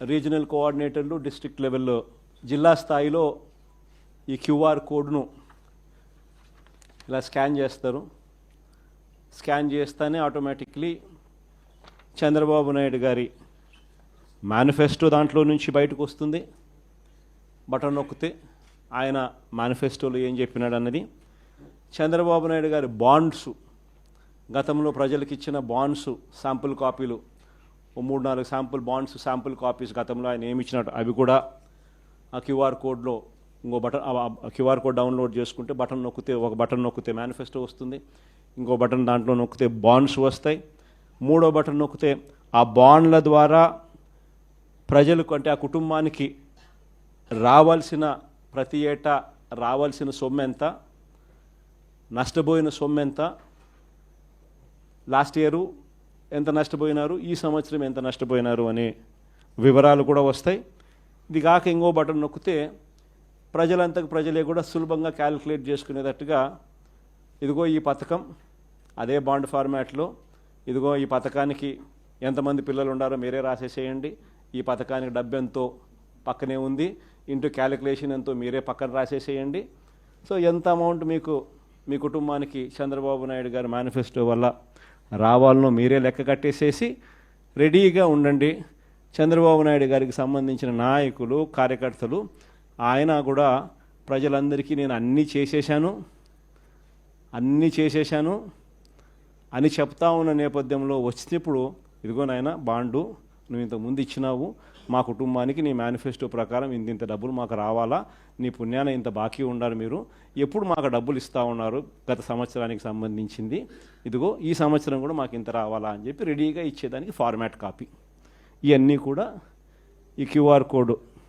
Regional కోఆర్డినేటర్లు district లెవెల్లో జిల్లా స్థాయిలో ఈ క్యూఆర్ కోడ్ను ఇలా స్కాన్ చేస్తారు. స్కాన్ చేస్తేనే ఆటోమేటిక్లీ చంద్రబాబు నాయుడు గారి మేనిఫెస్టో దాంట్లో నుంచి బయటకు వస్తుంది. బటన్ నొక్కితే ఆయన మేనిఫెస్టోలో ఏం చెప్పినాడు అన్నది. చంద్రబాబు నాయుడు గారి బాండ్స్, గతంలో ప్రజలకు ఇచ్చిన బాండ్స్ శాంపుల్ కాపీలు, 3-4 శాంపుల్ బాండ్స్ శాంపుల్ కాపీస్ గతంలో ఆయన ఏమి ఇచ్చినట్టు అవి కూడా ఆ క్యూఆర్ కోడ్లో ఇంకో బటన్, క్యూఆర్ కోడ్ డౌన్లోడ్ చేసుకుంటే ఒక బటన్ నొక్కితే మేనిఫెస్టో వస్తుంది, ఇంకో బటన్ దాంట్లో నొక్కితే బాండ్స్ వస్తాయి, మూడో బటన్ నొక్కితే ఆ బాండ్ల ద్వారా ప్రజలకు అంటే ఆ కుటుంబానికి రావాల్సిన ప్రతి ఏటా రావాల్సిన సొమ్ము ఎంత, నష్టపోయిన సొమ్ము ఎంత, లాస్ట్ ఇయరు ఎంత నష్టపోయినారు, ఈ సంవత్సరం ఎంత నష్టపోయినారు అనే వివరాలు కూడా వస్తాయి. ఇది కాక ఇంకో బటన్ నొక్కితే ప్రజలంతకు ప్రజలే కూడా సులభంగా క్యాలిక్యులేట్ చేసుకునేటట్టుగా ఇదిగో ఈ పథకం అదే బాండ్ ఫార్మాట్లో, ఇదిగో ఈ పథకానికి ఎంతమంది పిల్లలు ఉండారో మీరే రాసేసేయండి, ఈ పథకానికి డబ్బు ఎంతో పక్కనే ఉంది, ఇంటూ క్యాలిక్యులేషన్ ఎంతో మీరే పక్కన రాసేసేయండి. సో ఎంత అమౌంట్ మీకు మీ కుటుంబానికి చంద్రబాబు నాయుడు గారి మేనిఫెస్టో వల్ల రావాలనో మీరే లెక్క కట్టేసేసి రెడీగా ఉండండి. చంద్రబాబు నాయుడు గారికి సంబంధించిన నాయకులు, కార్యకర్తలు ఆయన కూడా ప్రజలందరికీ నేను అన్నీ చేసేశాను అని చెప్తా ఉన్న నేపథ్యంలో వచ్చినప్పుడు ఇదిగో నాయన బాండు నువ్వు ఇంతకుముందు ఇచ్చినావు, మా కుటుంబానికి నీ మేనిఫెస్టో ప్రకారం ఇంత డబ్బులు మాకు రావాలా, నీ పుణ్యాన ఇంత బాకీ ఉండాలి, మీరు ఎప్పుడు మాకు డబ్బులు ఇస్తూ ఉన్నారు గత సంవత్సరానికి సంబంధించింది, ఇదిగో ఈ సంవత్సరం కూడా మాకు ఇంత రావాలా అని చెప్పి రెడీగా ఇచ్చేదానికి ఫార్మాట్ కాపీ. ఇవన్నీ కూడా ఈ క్యూఆర్ కోడ్